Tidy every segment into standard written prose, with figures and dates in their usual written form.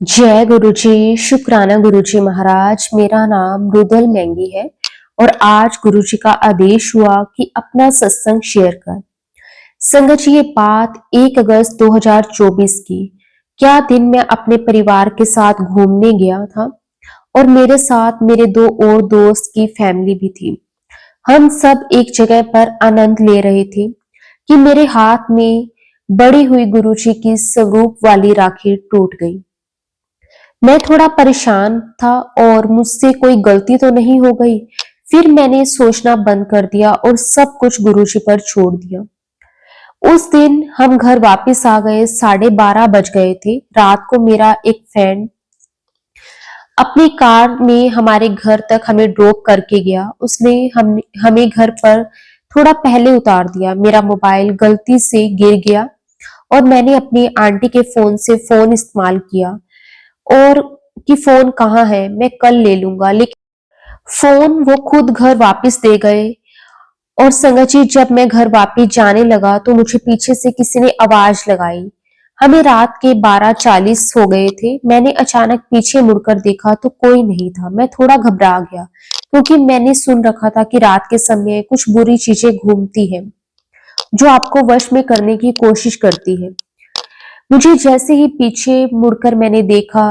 जय गुरु जी, शुक्राना गुरु जी महाराज। मेरा नाम रुदल मैंगी है और आज गुरु जी का आदेश हुआ कि अपना सत्संग शेयर कर। संगत जी, ये बात 1 अगस्त 2024 की। क्या दिन मैं अपने परिवार के साथ घूमने गया था और मेरे साथ मेरे 2 और दोस्त की फैमिली भी थी। हम सब एक जगह पर आनंद ले रहे थे कि मेरे हाथ में बड़ी हुई गुरु जी की स्वरूप वाली राखी टूट गई। मैं थोड़ा परेशान था और मुझसे कोई गलती तो नहीं हो गई। फिर मैंने सोचना बंद कर दिया और सब कुछ गुरुजी पर छोड़ दिया। उस दिन हम घर वापस आ गए, 12:30 बज गए थे। रात को मेरा एक फ्रेंड अपनी कार में हमारे घर तक हमें ड्रॉप करके गया। उसने हमें घर पर थोड़ा पहले उतार दिया। मेरा मोबाइल गलती से गिर गया और मैंने अपनी आंटी के फोन से फोन इस्तेमाल किया और कि फोन कहाँ है, मैं कल ले लूंगा, लेकिन फोन वो खुद घर वापस दे गए। और संगत जी, जब मैं घर वापस जाने लगा तो मुझे पीछे से किसी ने आवाज लगाई। हमें रात के 12:40 हो गए थे। मैंने अचानक पीछे मुड़कर देखा तो कोई नहीं था। मैं थोड़ा घबरा गया क्योंकि मैंने सुन रखा था कि रात के समय कुछ बुरी चीजें घूमती हैं जो आपको वश में करने की कोशिश करती है। मुझे जैसे ही पीछे मुड़कर मैंने देखा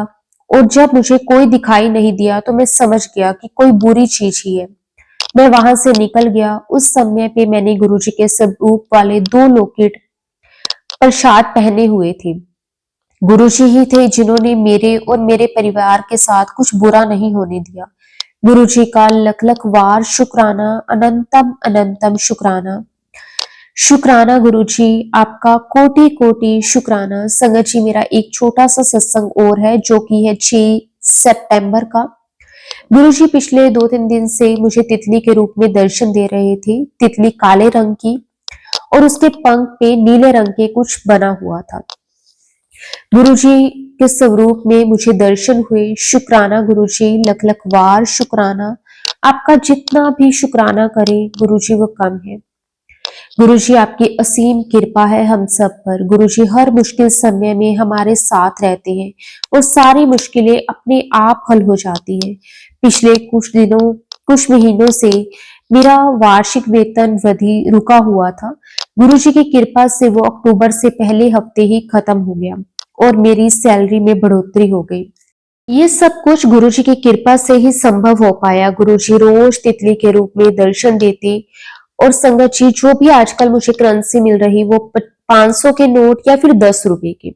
और जब मुझे कोई दिखाई नहीं दिया तो मैं समझ गया कि कोई बुरी चीज ही है। मैं वहां से निकल गया। उस समय पे मैंने गुरुजी के स्वरूप वाले 2 लॉकेट प्रसाद पहने हुए थे। गुरुजी ही थे जिन्होंने मेरे और मेरे परिवार के साथ कुछ बुरा नहीं होने दिया। गुरुजी का लख लख वार शुक्राना, अनंतम अनंतम शुक्राना। शुक्राना गुरुजी, आपका कोटि कोटि शुक्राना। संगत जी, मेरा एक छोटा सा सत्संग और है जो कि है 6 सितंबर का। गुरुजी पिछले 2-3 दिन से मुझे तितली के रूप में दर्शन दे रहे थे। तितली काले रंग की और उसके पंख पे नीले रंग के कुछ बना हुआ था। गुरुजी के स्वरूप में मुझे दर्शन हुए। शुक्राना गुरुजी, लख लख वार शुक्राना। आपका जितना भी शुक्राना करें गुरुजी वो कम है। गुरुजी, आपकी असीम कृपा है हम सब पर। गुरुजी हर मुश्किल समय में हमारे साथ रहते हैं और सारी मुश्किलें अपने आप हल हो जाती हैं। पिछले कुछ महीनों से मेरा वार्षिक वेतन वृद्धि रुका हुआ था। गुरुजी की कृपा से वो अक्टूबर से पहले हफ्ते ही खत्म हो गया और मेरी सैलरी में बढ़ोतरी हो गई। ये सब कुछ गुरुजी की कृपा से ही संभव हो पाया। गुरुजी रोज तितली के रूप में दर्शन देते और संगत जी, जो भी आजकल मुझे करेंसी मिल रही वो 500 के नोट या फिर 10 रुपए की।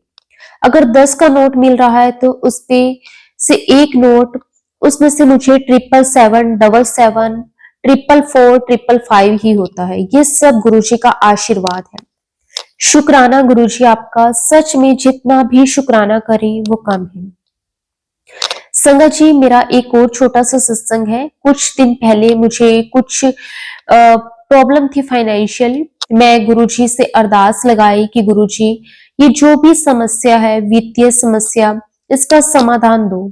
अगर 10 का नोट मिल रहा है तो उस पे से एक नोट, उसमें से मुझे 777, 77, 444, 555 ही होता है। ये सब गुरुजी का आशीर्वाद है। शुक्राना गुरुजी आपका, सच में जितना भी शुक्राना करें वो कम है। संगत जी, मेरा एक और छोटा सा सत्संग है। कुछ दिन पहले मुझे कुछ प्रॉब्लम थी फाइनेंशियल। मैं गुरुजी से अरदास लगाई कि गुरुजी, ये जो भी समस्या है, वित्तीय समस्या, इसका समाधान दो।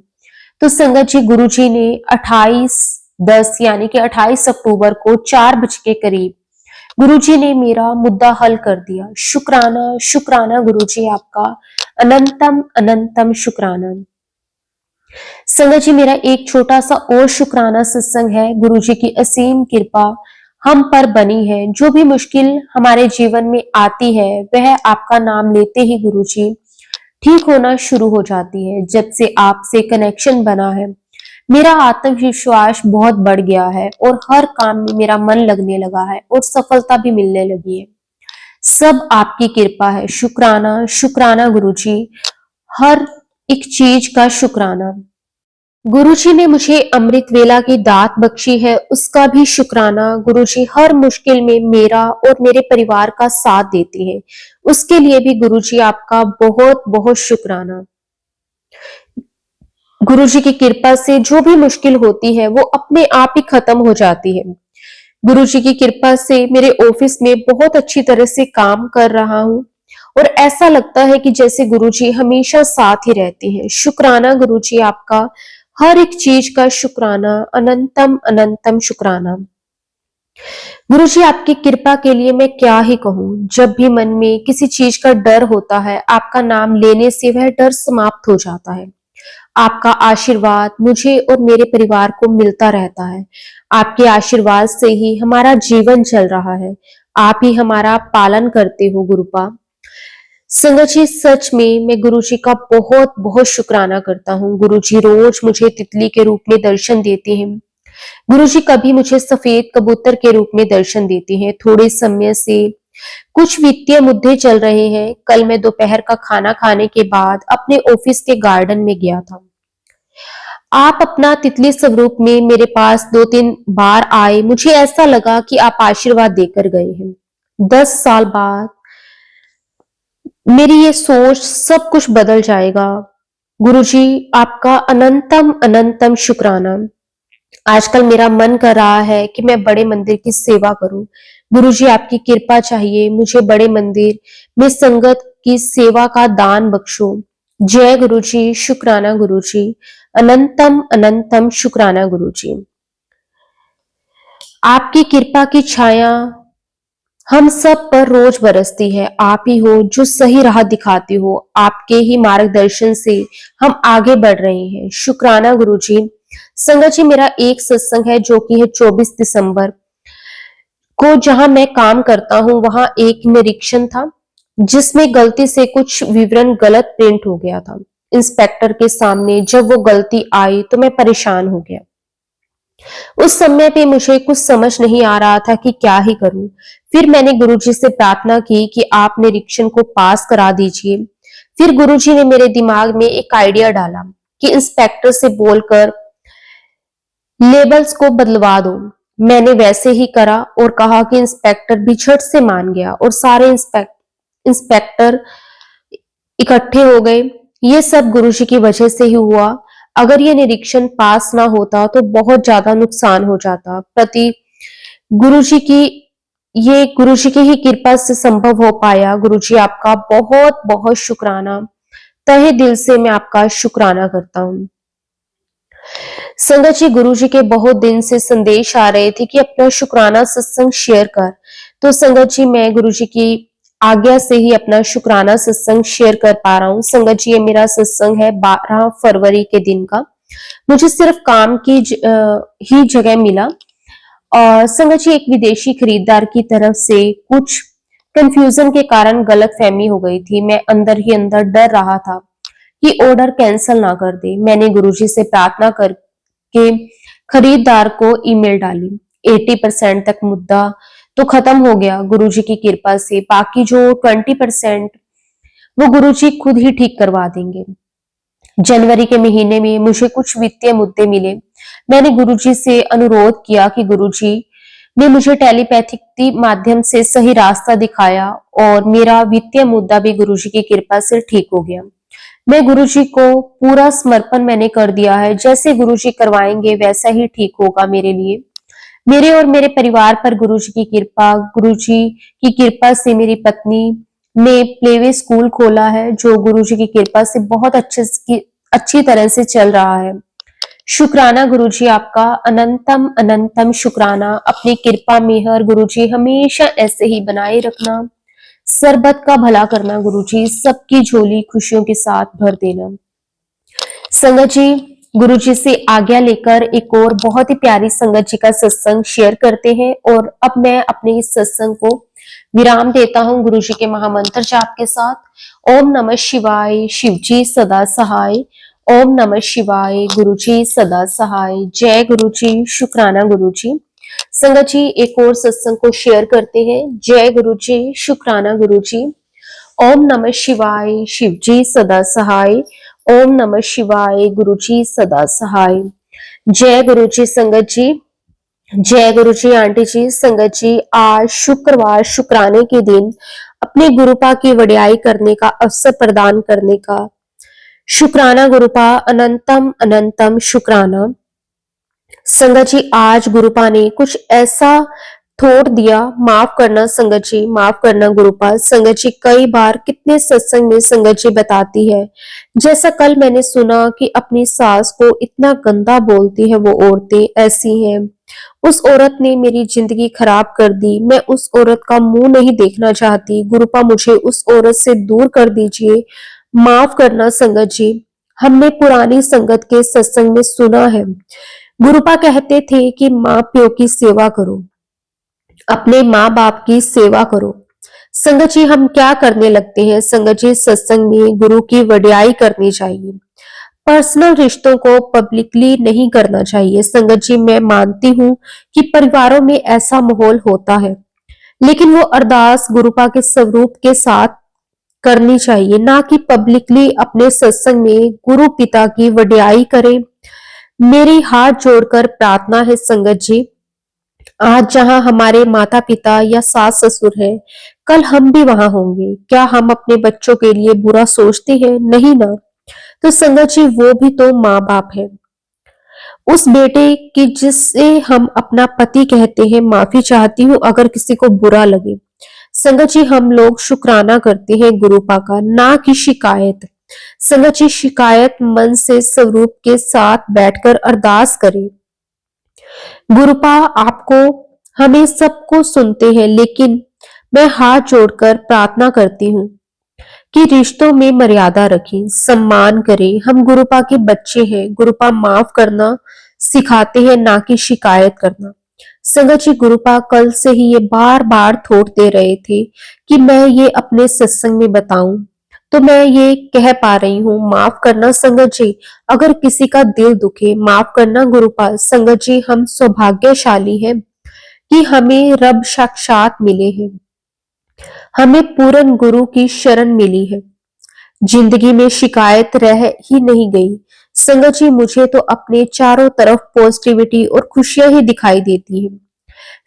तो संगत जी, गुरुजी ने 28/10 यानी कि 28 अक्टूबर को 4 बजे के करीब गुरुजी ने मेरा मुद्दा हल कर दिया। शुक्राना शुक्राना गुरुजी आपका, अनंतम अनंतम शुक्राना। संगत जी, मेरा एक छोटा सा और शुक्राना सत्संग है। गुरुजी की असीम कृपा हम पर बनी है। जो भी मुश्किल हमारे जीवन में आती है वह आपका नाम लेते ही गुरुजी ठीक होना शुरू हो जाती है। जब से आपसे कनेक्शन बना है मेरा आत्मविश्वास बहुत बढ़ गया है और हर काम में मेरा मन लगने लगा है और सफलता भी मिलने लगी है। सब आपकी कृपा है। शुक्राना शुक्राना गुरुजी, हर एक चीज का शुक्राना। गुरुजी ने मुझे अमृत वेला की दात बख्शी है, उसका भी शुक्राना। गुरुजी हर मुश्किल में मेरा और मेरे परिवार का साथ देते हैं, उसके लिए भी गुरुजी आपका बहुत बहुत शुक्राना। गुरुजी की कृपा से जो भी मुश्किल होती है वो अपने आप ही खत्म हो जाती है। गुरुजी की कृपा से मेरे ऑफिस में बहुत अच्छी तरह से काम कर रहा हूँ और ऐसा लगता है कि जैसे गुरुजी हमेशा साथ ही रहते हैं। शुक्राना गुरुजी आपका, हर एक चीज का शुक्राना, अनंतम अनंतम शुक्राना। गुरुजी आपकी कृपा के लिए मैं क्या ही कहूँ। जब भी मन में किसी चीज का डर होता है, आपका नाम लेने से वह डर समाप्त हो जाता है। आपका आशीर्वाद मुझे और मेरे परिवार को मिलता रहता है। आपके आशीर्वाद से ही हमारा जीवन चल रहा है। आप ही हमारा पालन करते हो गुरुपा। संगत जी, सच में मैं गुरुजी का बहुत बहुत शुक्राना करता हूँ। गुरुजी रोज मुझे तितली के रूप में दर्शन देते हैं। गुरुजी कभी मुझे सफेद कबूतर के रूप में दर्शन देते हैं। थोड़े समय से कुछ वित्तीय मुद्दे चल रहे हैं। कल मैं दोपहर का खाना खाने के बाद अपने ऑफिस के गार्डन में गया था। आप अपना तितली स्वरूप में मेरे पास 2-3 बार आए। मुझे ऐसा लगा कि आप आशीर्वाद देकर गए हैं। 10 साल बाद मेरी ये सोच सब कुछ बदल जाएगा। गुरुजी, आपका अनंतम अनंतम शुक्राना। आजकल मेरा मन कर रहा है कि मैं बड़े मंदिर की सेवा करूं। गुरुजी, आपकी कृपा चाहिए। मुझे बड़े मंदिर में संगत की सेवा का दान बख्शो। जय गुरुजी, शुक्राना गुरुजी, अनंतम अनंतम शुक्राना गुरुजी। आपकी कृपा की छाया हम सब पर रोज बरसती है। आप ही हो जो सही राह दिखाते हो। आपके ही मार्गदर्शन से हम आगे बढ़ रहे हैं। शुक्राना गुरुजी। संगत जी, मेरा एक सत्संग है जो कि है 24 दिसंबर को। जहां मैं काम करता हूं वहां एक निरीक्षण था जिसमें गलती से कुछ विवरण गलत प्रिंट हो गया था। इंस्पेक्टर के सामने जब वो गलती आई तो मैं परेशान हो गया। उस समय पे मुझे कुछ समझ नहीं आ रहा था कि क्या ही करूं। फिर मैंने गुरुजी से प्रार्थना की कि आप निरीक्षण को पास करा दीजिए। फिर गुरुजी ने मेरे दिमाग में एक आइडिया डाला कि इंस्पेक्टर से बोलकर लेबल्स को बदलवा दो। मैंने वैसे ही करा और कहा कि इंस्पेक्टर भी झट से मान गया और सारे इंस्पेक्टर इकट्ठे हो गए। ये सब गुरुजी की वजह से ही हुआ। अगर ये निरीक्षण पास ना होता तो बहुत ज्यादा नुकसान हो जाता। प्रति गुरुजी की ये गुरुजी की ही कृपा से संभव हो पाया। गुरुजी, आपका बहुत बहुत शुक्राना। तहे दिल से मैं आपका शुक्राना करता हूँ। संगत जी, गुरुजी के बहुत दिन से संदेश आ रहे थे कि अपना शुक्राना सत्संग शेयर कर। तो संगत जी, मैं गुरुजी की आज्ञा से ही अपना शुक्राना सत्संग शेयर कर पा रहा हूँ। संगत जी, ये मेरा सत्संग है 12 फरवरी के दिन का। मुझे सिर्फ काम की ही जगह मिला। और संगत जी, एक विदेशी खरीदार की तरफ से कुछ कंफ्यूजन के कारण गलतफहमी हो गई थी। मैं अंदर ही अंदर डर रहा था कि ऑर्डर कैंसिल ना कर दे। मैंने गुरुजी से प्रार्थना करके खरीदार को ईमेल डाली। 80% तक मुद्दा तो खत्म हो गया गुरुजी की कृपा से। बाकी जो 20% वो गुरुजी खुद ही ठीक करवा देंगे। जनवरी के महीने में मुझे कुछ वित्तीय मुद्दे मिले। मैंने गुरुजी से अनुरोध किया कि गुरुजी ने मुझे टेलीपैथिक माध्यम से सही रास्ता दिखाया और मेरा वित्तीय मुद्दा भी गुरुजी की कृपा से ठीक हो गया। मैं गुरुजी को पूरा समर्पण मैंने कर दिया है। जैसे गुरुजी करवाएंगे वैसा ही ठीक होगा मेरे लिए। मेरे और मेरे परिवार पर गुरुजी की कृपा। गुरुजी की कृपा से मेरी पत्नी ने प्लेवे स्कूल खोला है जो गुरुजी की कृपा से बहुत अच्छी तरह से चल रहा है। शुक्राना गुरुजी, आपका अनंतम अनंतम शुक्राना। अपनी कृपा मेहर गुरुजी हमेशा ऐसे ही बनाए रखना। सरबत का भला करना गुरुजी, सबकी झोली खुशियों के साथ भर देना। संगत जी, गुरुजी से आज्ञा लेकर एक और बहुत ही प्यारी संगत जी का सत्संग शेयर करते हैं। और अब मैं अपने इस सत्संग को विराम देता हूं गुरुजी के महामंत्र जाप के साथ। ओम नमः शिवाय, शिव जी सदा सहाय। ओम नमः शिवाय, गुरुजी सदा सहाय। जय गुरुजी, शुक्राना गुरुजी। संगत जी, एक और सत्संग को शेयर करते हैं। जय गुरुजी, शुक्राना गुरुजी। ओम नमः शिवाय, शिव जी सदा सहाय। ओम नमः शिवाय, गुरुजी सदा सहाय। जय गुरुजी संगत जी। जय गुरुजी आंटी जी। संगत जी, आज शुक्रवार शुक्राने के दिन अपने गुरुपा की वड्याई करने का अवसर प्रदान करने का शुक्राना गुरुपा, अनंतम अनंतम शुक्राना। संगत जी, आज गुरुपा ने कुछ ऐसा थोड़ दिया। माफ करना संगत जी, माफ करना गुरुपा। संगत जी, कई बार कितने सत्संग में संगत जी बताती है, जैसा कल मैंने सुना कि अपनी सास को इतना गंदा बोलती है वो औरतें, ऐसी हैं। उस औरत ने मेरी जिंदगी खराब कर दी। मैं उस औरत का मुंह नहीं देखना चाहती। गुरुपा, मुझे उस औरत से दूर कर दीजिए। माफ करना संगत जी। हमने पुरानी संगत के सत्संग में सुना है, गुरुपा कहते थे कि माँ प्यो की सेवा करो, अपने माँ बाप की सेवा करो। संगत जी, हम क्या करने लगते हैं? संगत जी, सत्संग में गुरु की वडियाई करनी चाहिए, पर्सनल रिश्तों को पब्लिकली नहीं करना चाहिए। संगत जी, मैं मानती हूँ कि परिवारों में ऐसा माहौल होता है, लेकिन वो अरदास गुरुपा के स्वरूप के साथ करनी चाहिए, ना कि पब्लिकली अपने सत्संग में गुरु पिता की वडियाई करें। मेरी हाथ जोड़कर प्रार्थना है संगत जी, आज जहां हमारे माता पिता या सास ससुर हैं, कल हम भी वहां होंगे। क्या हम अपने बच्चों के लिए बुरा सोचते हैं? नहीं ना। तो संगत जी, वो भी तो माँ बाप है। उस बेटे की जिसे हम अपना पति कहते हैं, माफी चाहती हूँ अगर किसी को बुरा लगे। संगत जी, हम लोग शुक्राना करते हैं गुरुपा का, ना कि शिकायत। संगत जी, शिकायत मन से स्वरूप के साथ बैठकर अरदास करें। गुरुपा, आपको हमें सबको सुनते हैं, लेकिन मैं हाथ जोड़कर प्रार्थना करती हूँ कि रिश्तों में मर्यादा रखें, सम्मान करें। हम गुरुपा के बच्चे हैं। गुरुपा माफ करना सिखाते हैं, ना कि शिकायत करना। संगत जी, गुरुपा कल से ही ये बार बार थोप दे रहे थे कि मैं ये अपने सत्संग में बताऊं, तो मैं ये कह पा रही हूँ। माफ करना संगत जी, अगर किसी का दिल दुखे, माफ करना गुरुपा। संगत जी, हम सौभाग्यशाली हैं कि हमें रब साक्षात मिले हैं, हमें पूर्ण गुरु की शरण मिली है। जिंदगी में शिकायत रह ही नहीं गई। संगत जी, मुझे तो अपने चारों तरफ पॉजिटिविटी और खुशियां ही दिखाई देती है,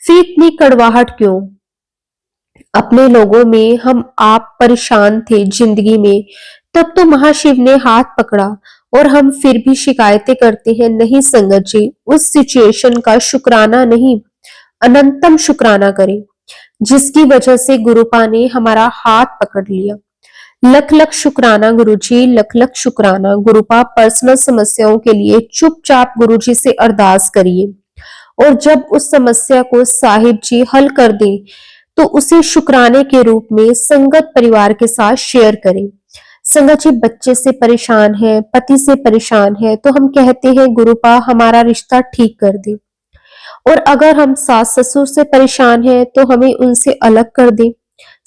फिर इतनी कड़वाहट क्यों? अपने लोगों में हम आप परेशान थे जिंदगी में, तब तो महाशिव ने हाथ पकड़ा और हम फिर भी शिकायतें करते हैं। नहीं संगत जी, उस सिचुएशन का शुक्राना नहीं, अनंतम शुक्राना करें, जिसकी वजह से गुरुपा ने हमारा हाथ पकड़ लिया। लख लख शुक्राना गुरुजी, लख लख शुक्राना। गुरुपा, पर्सनल समस्याओं के लिए चुपचाप गुरुजी से अरदास करिए, और जब उस समस्या को साहिब जी हल कर दें, तो उसे शुक्राने के रूप में संगत परिवार के साथ शेयर करें। संगत जी, बच्चे से परेशान है, पति से परेशान है, तो हम कहते हैं गुरुपा हमारा रिश्ता ठीक कर दे, और अगर हम सास ससुर से परेशान हैं, तो हमें उनसे अलग कर दे।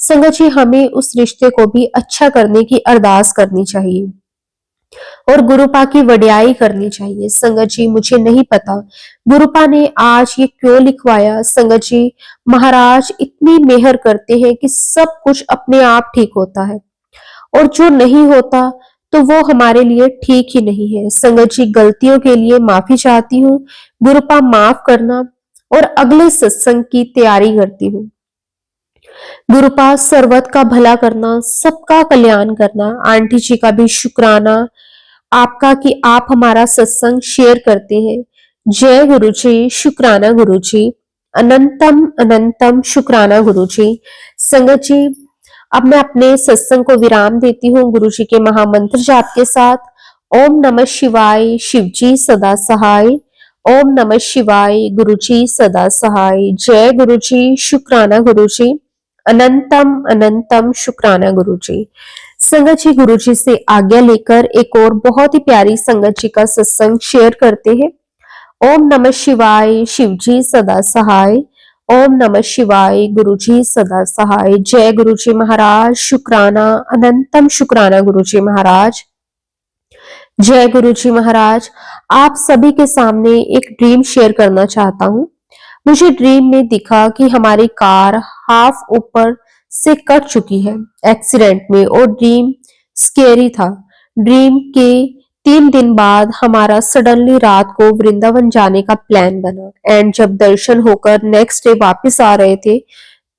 संगत जी, हमें उस रिश्ते को भी अच्छा करने की अरदास करनी चाहिए और गुरुपा की वडियाई करनी चाहिए। संगत जी, मुझे नहीं पता गुरुपा ने आज ये क्यों लिखवाया। संगत जी, महाराज इतनी मेहर करते हैं कि सब कुछ अपने आप ठीक होता है, और जो नहीं होता तो वो हमारे लिए ठीक ही नहीं है। संगत जी, गलतियों के लिए माफी चाहती हूँ। गुरुपा माफ करना, और अगले सत्संग की तैयारी करती हूँ। गुरुपा, सर्वत का भला करना, सबका कल्याण करना। आंटी जी का भी शुक्राना आपका कि आप हमारा सत्संग शेयर करते हैं। जय गुरु जी, शुक्राना गुरु जी, अनंतम अनंतम शुक्राना गुरु जी। संगत जी, अब मैं अपने सत्संग को विराम देती हूँ गुरु जी के महामंत्र जाप के साथ। ओम नमः शिवाय, शिव जी सदा सहाय। ओम नमः शिवाय, गुरु जी सदा सहाय। जय गुरु जी, शुक्राना गुरु जी, अनंतम अनंतम शुक्राना गुरु जी। संगत जी, गुरु जी से आज्ञा लेकर एक और बहुत ही प्यारी संगत जी का सत्संग शेयर करते हैं। ओम नमः शिवाय, शिव जी सदा सहाय। ओम नमः शिवाय, गुरु जी सदा सहाय। जय गुरु जी महाराज, शुक्राना, अनंतम शुक्राना गुरु जी महाराज। जय गुरु जी महाराज। आप सभी के सामने एक ड्रीम शेयर करना चाहता हूँ। मुझे ड्रीम में दिखा कि हमारी कार हाफ ऊपर से कट चुकी है एक्सीडेंट में, और ड्रीम स्केरी था। ड्रीम के 3 दिन बाद हमारा सडनली रात को वृंदावन जाने का प्लान बना, एंड जब दर्शन होकर नेक्स्ट डे वापस आ रहे थे,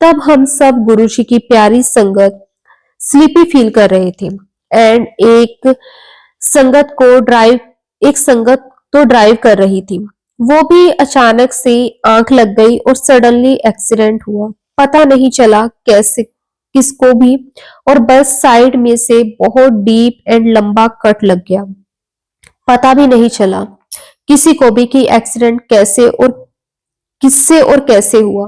तब हम सब गुरुजी की प्यारी संगत स्लीपी फील कर रहे थे, एंड एक संगत तो ड्राइव कर रही थी, वो भी अचानक से आंख लग गई और सडनली एक्सीडेंट हुआ। पता नहीं चला कैसे, किसको भी, और बस साइड में से बहुत डीप एंड लंबा कट लग गया। पता भी नहीं चला किसी को भी कि एक्सीडेंट कैसे और किससे और कैसे हुआ।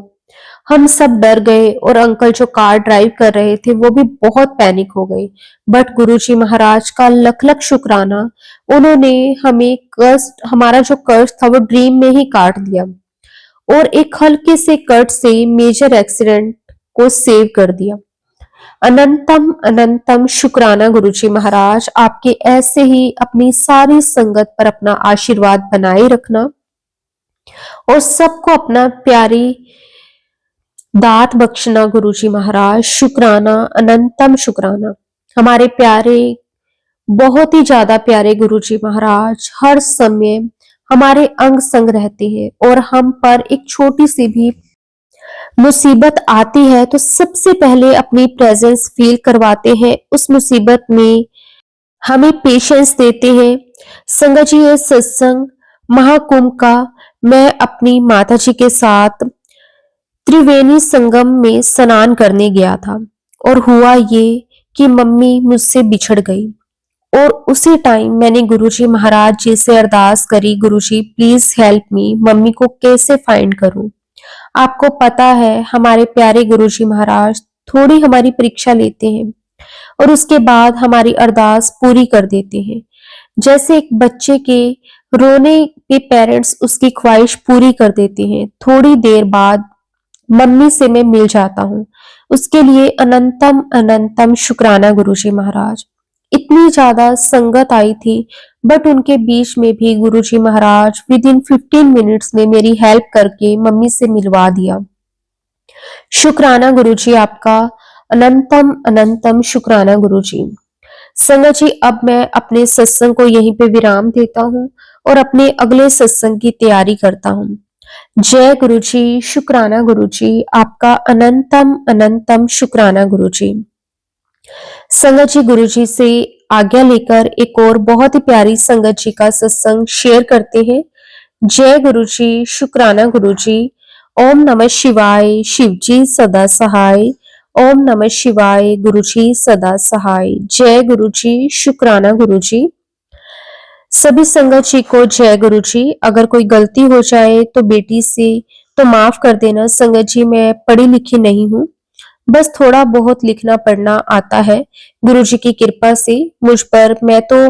हम सब डर गए और अंकल जो कार ड्राइव कर रहे थे वो भी बहुत पैनिक हो गए। बट गुरुजी महाराज का लख लख शुक्राना, उन्होंने हमें कष्ट, हमारा जो कष्ट था वो ड्रीम में ही काट दिया और एक हल्के से कट से मेजर एक्सीडेंट को सेव कर दिया। अनंतम अनंतम शुक्राना गुरुजी महाराज, आपके ऐसे ही अपनी सारी संगत पर अपना आशीर्वाद बनाए रखना और सबको अपना प्यारी दात बख्शना गुरुजी महाराज। शुक्राना, अनंतम शुक्राना। हमारे प्यारे, बहुत ही ज्यादा प्यारे गुरुजी महाराज हर समय हमारे अंग संग रहते हैं और हम पर एक छोटी सी भी मुसीबत आती है तो सबसे पहले अपनी प्रेजेंस फील करवाते हैं, उस मुसीबत में हमें पेशेंस देते हैं। संगत जी, ये सत्संग महाकुंभ का मैं अपनी माता जी के साथ त्रिवेणी संगम में स्नान करने गया था और हुआ ये कि मम्मी मुझसे बिछड़ गई और उसी टाइम मैंने गुरुजी महाराज जी से अरदास करी, गुरुजी प्लीज हेल्प मी, मम्मी को कैसे फाइंड करूं। आपको पता है हमारे प्यारे गुरुजी महाराज थोड़ी हमारी परीक्षा लेते हैं और उसके बाद हमारी अरदास पूरी कर देते हैं। जैसे एक बच्चे के रोने के पेरेंट्स उसकी ख्वाहिश पूरी कर देते हैं, थोड़ी देर बाद मम्मी से मैं मिल जाता हूँ। उसके लिए अनंतम अनंतम शुक्राना गुरुजी महाराज। इतनी ज्यादा संगत आई थी बट उनके बीच में भी गुरुजी महाराज विद इन 15 मिनट्स में मेरी हेल्प करके मम्मी से मिलवा दिया। शुक्राना गुरुजी आपका, अनंतम अनंतम शुक्राना गुरुजी। संगत जी, अब मैं अपने सत्संग को यहीं पे विराम देता हूँ और अपने अगले सत्संग की तैयारी करता हूँ। जय गुरुजी, शुक्राना गुरुजी आपका, अनंतम अनंतम शुक्राना गुरुजी। संगत जी, गुरुजी से आज्ञा लेकर एक और बहुत ही प्यारी संगत जी का सत्संग शेयर करते हैं। जय गुरुजी, शुक्राना गुरुजी। ओम नमः शिवाय, शिव जी सदा सहाय। ओम नमः शिवाय, गुरुजी सदा सहाय। जय गुरुजी, शुक्राना गुरुजी। सभी संगत जी को जय गुरुजी। अगर कोई गलती हो जाए तो बेटी से तो माफ कर देना संगत जी, मैं पढ़ी लिखी नहीं हूँ, बस थोड़ा बहुत लिखना पढ़ना आता है गुरुजी की कृपा से मुझ पर। मैं तो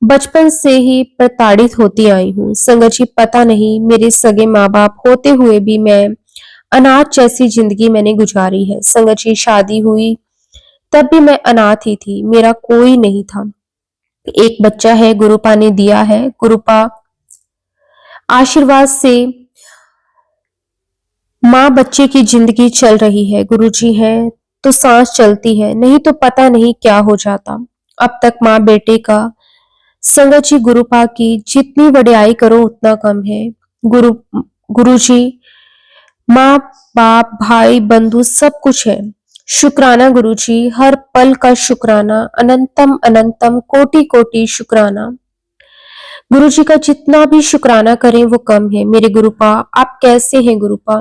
बचपन से ही प्रताड़ित होती आई हूँ संगत जी, पता नहीं मेरे सगे माँ बाप होते हुए भी मैं अनाथ जैसी जिंदगी मैंने गुजारी है संगत जी। शादी हुई तब भी मैं अनाथ ही थी, मेरा कोई नहीं था। एक बच्चा है गुरुपा ने दिया है, गुरुपा आशीर्वाद से माँ बच्चे की जिंदगी चल रही है। गुरुजी हैं तो सांस चलती है, नहीं तो पता नहीं क्या हो जाता। अब तक माँ बेटे का संगत जी, गुरुपा की जितनी वड्याई करो उतना कम है। गुरुजी माँ बाप भाई बंधु सब कुछ है। शुक्राना गुरुजी, हर पल का शुक्राना, अनंतम अनंतम कोटि कोटि शुक्राना। गुरुजी का जितना भी शुक्राना करें वो कम है। मेरे गुरुपा, आप कैसे हैं गुरुपा?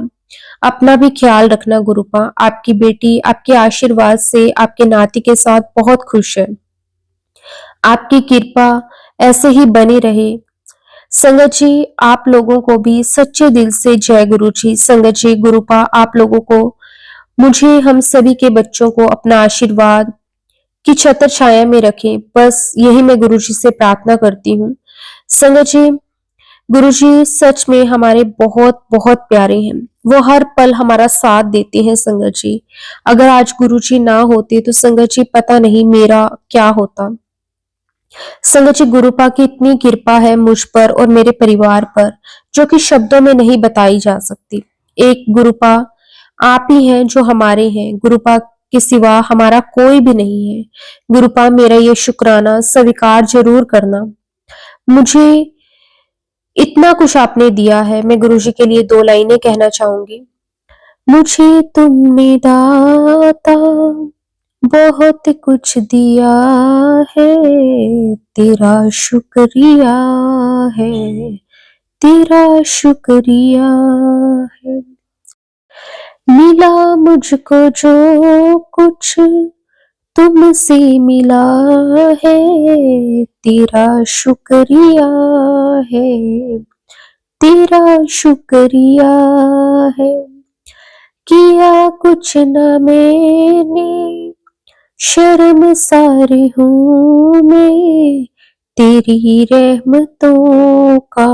अपना भी ख्याल रखना गुरुपा। आपकी बेटी आपके आशीर्वाद से आपके नाती के साथ बहुत खुश है। आपकी कृपा ऐसे ही बनी रहे। संगत जी, आप लोगों को भी सच्चे दिल से जय गुरु जी। संगत जी, गुरुपा आप लोगों को, मुझे, हम सभी के बच्चों को अपना आशीर्वाद की छत्र छाया में रखें, बस यही मैं गुरु जी से प्रार्थना करती हूँ। संगत जी, गुरु जी सच में हमारे बहुत बहुत प्यारे हैं, वो हर पल हमारा साथ देते हैं संगत जी। अगर आज गुरु जी ना होते तो संगत जी पता नहीं मेरा क्या होता। संगत जी, गुरुपा की इतनी कृपा है मुझ पर और मेरे परिवार पर जो कि शब्दों में नहीं बताई जा सकती। एक गुरुपा आप ही हैं जो हमारे हैं, गुरुपा के सिवा हमारा कोई भी नहीं है। गुरुपा मेरा ये शुक्राना स्वीकार जरूर करना। मुझे इतना कुछ आपने दिया है, मैं गुरुजी के लिए 2 लाइनें कहना चाहूंगी। मुझे तुमने दाता बहुत कुछ दिया है, तेरा शुक्रिया है, तेरा शुक्रिया है। मिला मुझको जो कुछ तुमसे मिला है, तेरा शुक्रिया है, तेरा शुक्रिया है। किया कुछ न मैंने, शर्मसार हूँ मैं, तेरी रहमतों का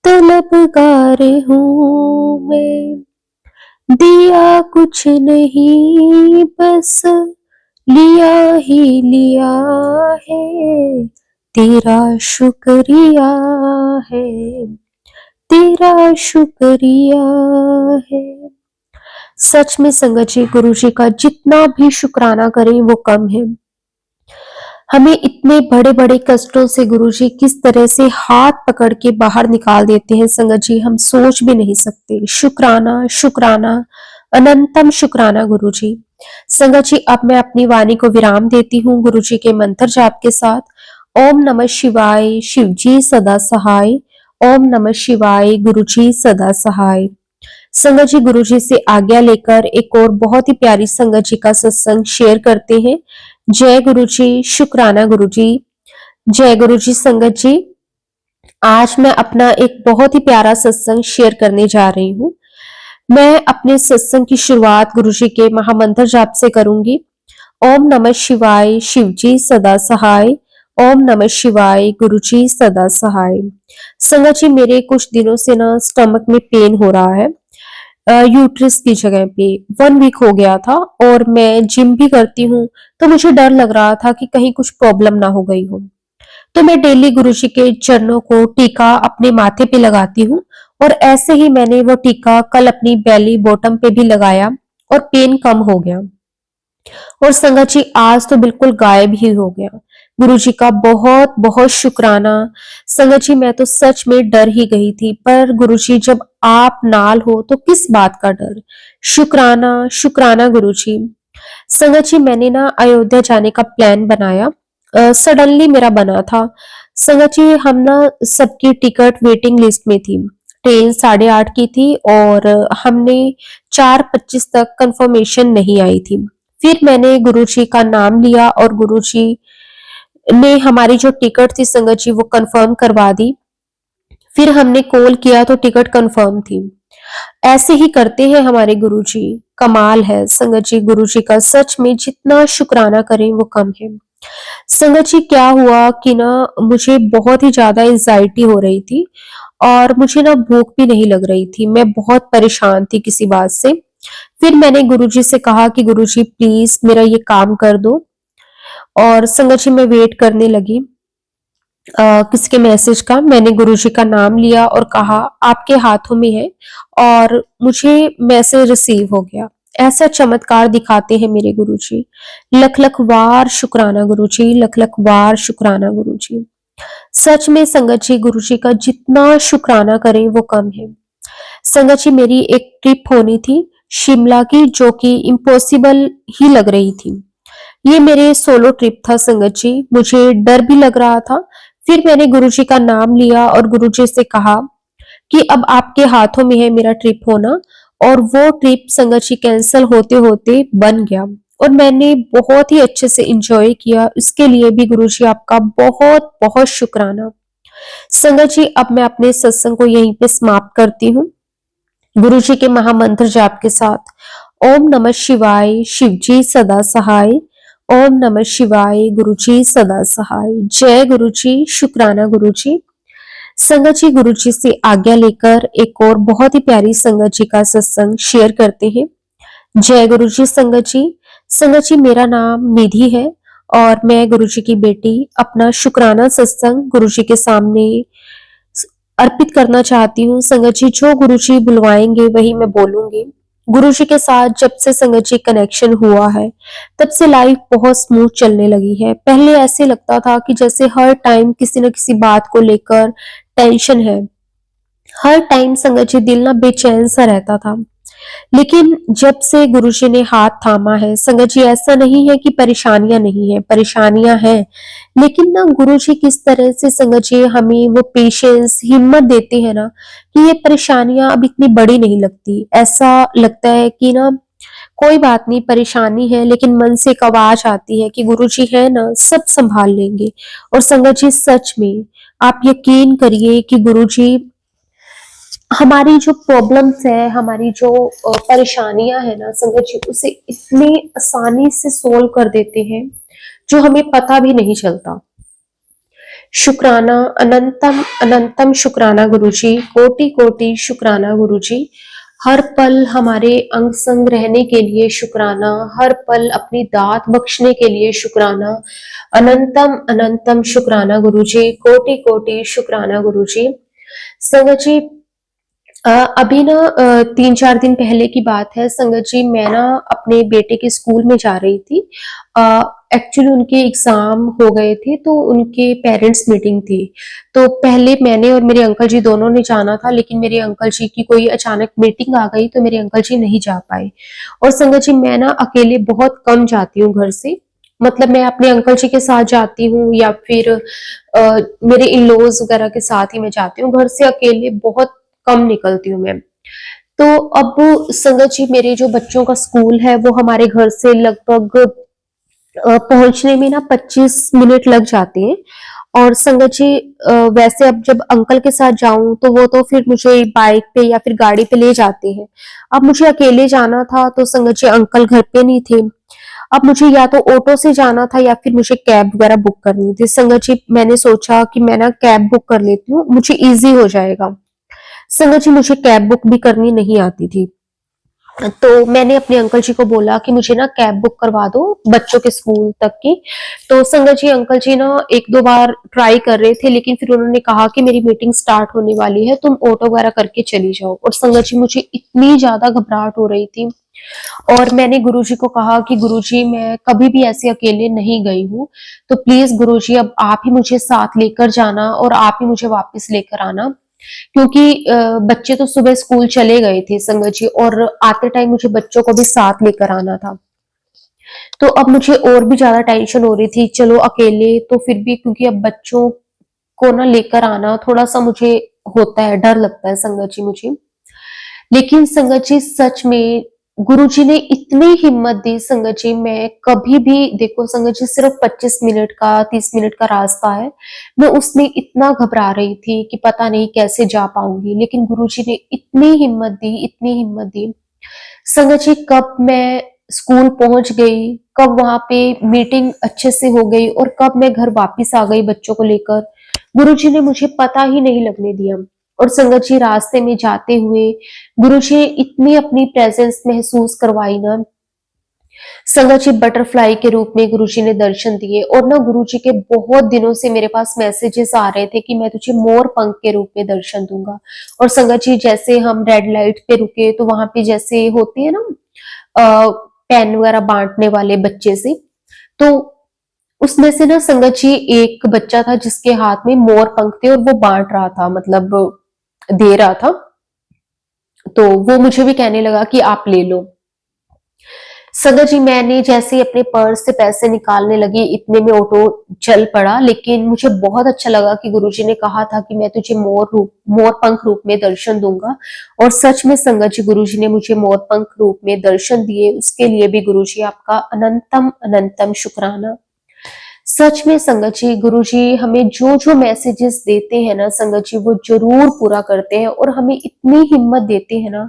तलबगार हूँ मैं। दिया कुछ नहीं बस लिया ही लिया है, तेरा शुक्रिया है, तेरा शुक्रिया है। सच में संगत जी, गुरु जी का जितना भी शुक्राना करें वो कम है। हमें इतने बड़े बड़े कष्टों से गुरु जी किस तरह से हाथ पकड़ के बाहर निकाल देते हैं संगत जी, हम सोच भी नहीं सकते। शुक्राना शुक्राना, अनंतम शुक्राना गुरु जी। संगत जी, अब मैं अपनी वाणी को विराम देती हूँ गुरु जी के मंत्र जाप के साथ। ओम नमः शिवाय, शिव जी सदा सहाय। ओम नमः शिवाय, गुरु जी सदा सहाय। संगत जी, गुरु जी से आज्ञा लेकर एक और बहुत ही प्यारी संगत जी का सत्संग शेयर करते हैं। जय गुरु जी, शुक्राना गुरु जी। जय गुरु जी। संगत जी, आज मैं अपना एक बहुत ही प्यारा सत्संग शेयर करने जा रही हूँ। मैं अपने सत्संग की शुरुआत गुरु जी के महामंत्र जाप से करूंगी। ओम नमः शिवाय, शिव जी सदा सहाय। ओम नमः शिवाय, गुरु जी सदा सहाय। संगत जी, मेरे कुछ दिनों से ना स्टमक में पेन हो रहा है, यूट्रस की जगह पे 1 वीक हो गया था, और मैं जिम भी करती हूँ, तो मुझे डर लग रहा था कि कहीं कुछ प्रॉब्लम ना हो गई हो। तो मैं डेली गुरुजी के चरणों को टीका अपने माथे पे लगाती हूँ, और ऐसे ही मैंने वो टीका कल अपनी बेली बॉटम पे भी लगाया और पेन कम हो गया। और संगत जी, आज तो बिल्कुल गायब ही हो गया। गुरु जी का बहुत बहुत शुक्राना। संगत जी, मैं तो सच में डर ही गई थी, पर गुरु जी जब आप नाल हो तो किस बात का डर। शुक्राना शुक्राना गुरु जी। संगत जी, मैंने ना अयोध्या जाने का प्लान बनाया, सडनली मेरा बना था। संगत जी, हम ना सबकी टिकट वेटिंग लिस्ट में थी। ट्रेन 8:30 की थी और हमने 4:25 तक कंफर्मेशन नहीं आई थी। फिर मैंने गुरुजी का नाम लिया और गुरुजी ने हमारी जो टिकट थी संगत जी वो कंफर्म करवा दी। फिर हमने कॉल किया तो टिकट कंफर्म थी। ऐसे ही करते हैं हमारे गुरुजी, कमाल है संगत जी। गुरुजी का सच में जितना शुक्राना करें वो कम है। संगत जी, क्या हुआ कि ना मुझे बहुत ही ज्यादा एंजाइटी हो रही थी, और मुझे ना भूख भी नहीं लग रही थी। मैं बहुत परेशान थी किसी बात से। फिर मैंने गुरुजी से कहा कि गुरुजी प्लीज मेरा ये काम कर दो, और संगत जी मैं वेट करने लगी किसी के मैसेज का। मैंने गुरुजी का नाम लिया और कहा आपके हाथों में है, और मुझे मैसेज रिसीव हो गया। ऐसा चमत्कार दिखाते हैं मेरे गुरुजी। लख लख वार शुक्राना गुरुजी, लख लख वार शुक्राना गुरुजी। सच में संगत जी, गुरुजी का जितना शुक्राना करें वो कम है। संगत जी, मेरी एक ट्रिप होनी थी शिमला की, जो कि इम्पॉसिबल ही लग रही थी। ये मेरे सोलो ट्रिप था संगत जी, मुझे डर भी लग रहा था। फिर मैंने गुरुजी का नाम लिया और गुरुजी से कहा कि अब आपके हाथों में है मेरा ट्रिप होना। और वो ट्रिप संगत जी कैंसल होते होते बन गया, और मैंने बहुत ही अच्छे से एंजॉय किया। इसके लिए भी गुरुजी आपका बहुत बहुत शुक्राना। संगत जी, अब मैं अपने सत्संग को यहीं पे समाप्त करती हूँ गुरु जी के महामंत्र जाप के साथ। ओम नमः शिवाय, शिव जी सदा सहाय। ओम नमः शिवाय, गुरु जी सदा सहाय। जय गुरु जी, शुक्राना गुरु जी। संगत जी, गुरु जी से आज्ञा लेकर एक और बहुत ही प्यारी संगत जी का सत्संग शेयर करते हैं। जय गुरु जी। संगत जी, संगत जी मेरा नाम निधि है, और मैं गुरु जी की बेटी अपना शुक्राना सत्संग गुरु जी के सामने अर्पित करना चाहती हूँ। संगत जी, जो गुरु जी बुलवाएंगे वही मैं बोलूंगी। गुरु जी के साथ जब से संगत जी कनेक्शन हुआ है, तब से लाइफ बहुत स्मूथ चलने लगी है। पहले ऐसे लगता था कि जैसे हर टाइम किसी न किसी बात को लेकर टेंशन है। हर टाइम संगत जी दिल ना बेचैन सा रहता था। लेकिन जब से गुरुजी ने हाथ थामा है संगत जी, ऐसा नहीं है कि परेशानियां नहीं है, परेशानियां हैं। लेकिन ना गुरुजी किस तरह से संगत जी हमें वो पेशेंस, हिम्मत देते हैं ना, कि ये परेशानियां अब इतनी बड़ी नहीं लगती। ऐसा लगता है कि ना कोई बात नहीं, परेशानी है, लेकिन मन से एक आवाज आती है कि गुरुजी है ना, सब संभाल लेंगे। और संगत जी, सच में आप यकीन करिए कि गुरुजी हमारी जो प्रॉब्लम्स है, हमारी जो परेशानियां है ना संगत जी, उसे इतनी आसानी से सोल्व कर देते हैं जो हमें पता भी नहीं चलता। शुक्राना, अनंतम अनंतम शुक्राना गुरुजी, कोटि कोटि शुक्राना गुरुजी। हर पल हमारे अंग संग रहने के लिए शुक्राना, हर पल अपनी दात बख्शने के लिए शुक्राना। अनंतम अनंतम शुक्राना गुरुजी, कोटि कोटि शुक्राना गुरुजी। संगत जी, अभी ना 3-4 दिन पहले की बात है संगत जी, मैं ना अपने बेटे के स्कूल में जा रही थी। एक्चुअली उनके एग्जाम हो गए थे तो उनके पेरेंट्स मीटिंग थी। तो पहले मैंने और मेरे अंकल जी दोनों ने जाना था, लेकिन मेरे अंकल जी की कोई अचानक मीटिंग आ गई तो मेरे अंकल जी नहीं जा पाए। और संगत जी, मैं ना अकेले बहुत कम जाती हूँ घर से। मतलब मैं अपने अंकल जी के साथ जाती हूँ या फिर मेरे इन लॉज वगैरह के साथ ही मैं जाती हूँ। घर से अकेले बहुत कम निकलती हूँ मैं। तो अब संगत जी, मेरे जो बच्चों का स्कूल है वो हमारे घर से लगभग पहुंचने में ना 25 मिनट लग जाते हैं। और संगत जी, वैसे अब जब अंकल के साथ जाऊं तो वो तो फिर मुझे बाइक पे या फिर गाड़ी पे ले जाते हैं। अब मुझे अकेले जाना था तो संगत जी अंकल घर पे नहीं थे। अब मुझे या तो ऑटो से जाना था या फिर मुझे कैब वगैरह बुक करनी थी। संगत जी, मैंने सोचा कि मैं ना कैब बुक कर लेती हूँ, मुझे इजी हो जाएगा। संगत जी, मुझे कैब बुक भी करनी नहीं आती थी। तो मैंने अपने अंकल जी को बोला कि मुझे ना कैब बुक करवा दो बच्चों के स्कूल तक की। तो संगत जी, अंकल जी ना 1-2 बार ट्राई कर रहे थे, लेकिन फिर उन्होंने कहा कि मेरी मीटिंग स्टार्ट होने वाली है, तुम ऑटो वगैरह करके चली जाओ। और संगत जी, मुझे इतनी ज्यादा घबराहट हो रही थी। और मैंने गुरुजी को कहा कि गुरुजी, मैं कभी भी ऐसे अकेले नहीं गई हूँ, तो प्लीज गुरुजी अब आप ही मुझे साथ लेकर जाना और आप ही मुझे वापस लेकर आना। क्योंकि बच्चे तो सुबह स्कूल चले गए थे संगत जी, और आते टाइम मुझे बच्चों को भी साथ लेकर आना था। तो अब मुझे और भी ज्यादा टेंशन हो रही थी। चलो अकेले तो फिर भी, क्योंकि अब बच्चों को ना लेकर आना थोड़ा सा मुझे होता है, डर लगता है संगत जी मुझे। लेकिन संगत जी, सच में गुरुजी ने इतनी हिम्मत दी संगत जी। मैं कभी भी, देखो संगत जी, सिर्फ 25 मिनट का 30 मिनट का रास्ता है, मैं उसमें इतना घबरा रही थी कि पता नहीं कैसे जा पाऊंगी। लेकिन गुरुजी ने इतनी हिम्मत दी, इतनी हिम्मत दी संगत जी। कब मैं स्कूल पहुंच गई, कब वहां पे मीटिंग अच्छे से हो गई और कब मैं घर वापस आ गई बच्चों को लेकर, गुरुजी ने मुझे पता ही नहीं लगने दिया। और संगत जी, रास्ते में जाते हुए गुरुजी ने इतनी अपनी प्रेजेंस महसूस करवाई ना संगत जी। बटरफ्लाई के रूप में गुरुजी ने दर्शन दिए। और ना गुरुजी के बहुत दिनों से मेरे पास मैसेजेस आ रहे थे कि मैं तुझे मोर पंख के रूप में दर्शन दूंगा। और संगत जी, जैसे हम रेड लाइट पे रुके तो वहां पे जैसे होती है ना पेन वगैरह बांटने वाले बच्चे से, तो उसमें से ना संगत जी एक बच्चा था जिसके हाथ में मोर पंख थे और वो बांट रहा था, मतलब दे रहा था। तो वो मुझे भी कहने लगा कि आप ले लो। संगत जी, मैंने जैसे ही अपने पर्स से पैसे निकालने लगी, इतने में ऑटो चल पड़ा। लेकिन मुझे बहुत अच्छा लगा कि गुरुजी ने कहा था कि मैं तुझे मोर पंख रूप में दर्शन दूंगा। और सच में संगत जी, गुरुजी ने मुझे मोर पंख रूप में दर्शन दिए। उसके लिए भी गुरुजी आपका अनंतम अनंतम शुक्राना। सच में संगत जी, गुरुजी हमें जो जो मैसेजेस देते हैं ना संगत जी, वो जरूर पूरा करते हैं और हमें इतनी हिम्मत देते हैं ना।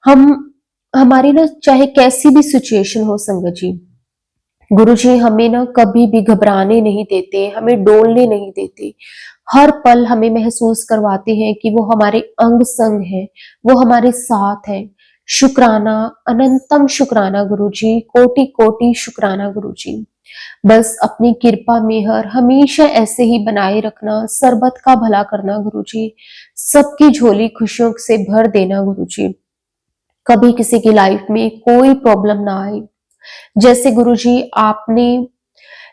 हम हमारी ना चाहे कैसी भी सिचुएशन हो संगत जी, गुरुजी हमें ना कभी भी घबराने नहीं देते, हमें डोलने नहीं देते। हर पल हमें महसूस करवाते हैं कि वो हमारे अंग संग है, वो हमारे साथ है। शुक्राना, अनंतम शुक्राना गुरुजी, कोटि कोटि शुक्राना गुरुजी। बस अपनी कृपा मेहर हमेशा ऐसे ही बनाए रखना, सरबत का भला करना गुरुजी, सबकी झोली खुशियों से भर देना गुरुजी। कभी किसी की लाइफ में कोई प्रॉब्लम ना आए। जैसे गुरुजी आपने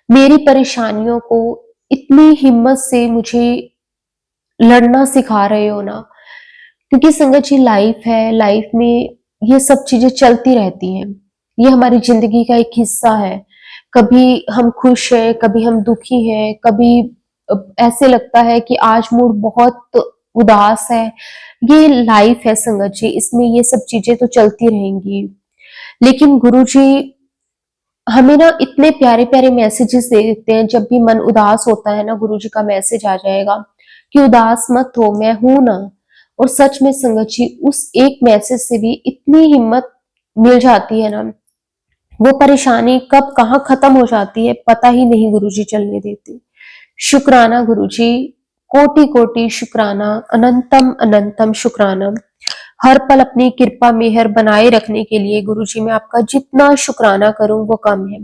मेरी परेशानियों को इतनी हिम्मत से मुझे लड़ना सिखा रहे हो ना, क्योंकि संगत जी लाइफ है, लाइफ में ये सब चीजें चलती रहती हैं। ये हमारी जिंदगी का एक हिस्सा है। कभी हम खुश हैं, कभी हम दुखी हैं, कभी ऐसे लगता है कि आज मूड बहुत उदास है। ये लाइफ है संगत जी, इसमें ये सब चीजें तो चलती रहेंगी। लेकिन गुरुजी हमें ना इतने प्यारे प्यारे मैसेजेस दे देते हैं। जब भी मन उदास होता है ना, गुरुजी का मैसेज आ जाएगा कि उदास मत हो, मैं हूं ना। और सच में संगत जी उस एक मैसेज से भी इतनी हिम्मत मिल जाती है ना, वो परेशानी कब कहाँ खत्म हो जाती है पता ही नहीं गुरुजी चलने देते। शुक्राना गुरुजी, कोटि कोटि शुक्राना, अनंतम अनंतम शुक्राना। हर पल अपनी कृपा मेहर बनाए रखने के लिए गुरुजी मैं आपका जितना शुक्राना करूं वो कम है।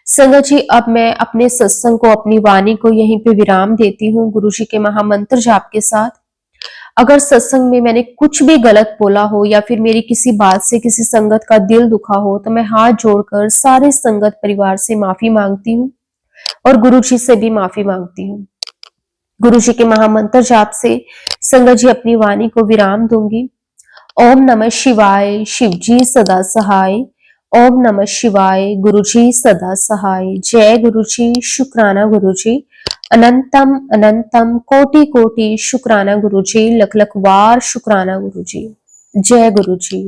संगत जी अब मैं अपने सत्संग को, अपनी वाणी को यहीं पे विराम देती हूँ गुरुजी के महामंत्र जाप के साथ। अगर सत्संग में मैंने कुछ भी गलत बोला हो या फिर मेरी किसी बात से किसी संगत का दिल दुखा हो तो मैं हाथ जोड़कर सारे संगत परिवार से माफी मांगती हूँ और गुरुजी से भी माफी मांगती हूँ। गुरुजी के महामंत्र जाप से संगत जी अपनी वाणी को विराम दूंगी। ओम नमः शिवाय, शिवजी सदा सहाय। ओम नमः शिवाय, गुरुजी सदा सहाय। जय गुरुजी, शुक्राना गुरुजी, अनंतम अनंतम कोटि कोटि शुक्राना गुरुजी, लख लख वार शुक्राना गुरुजी। जय गुरुजी।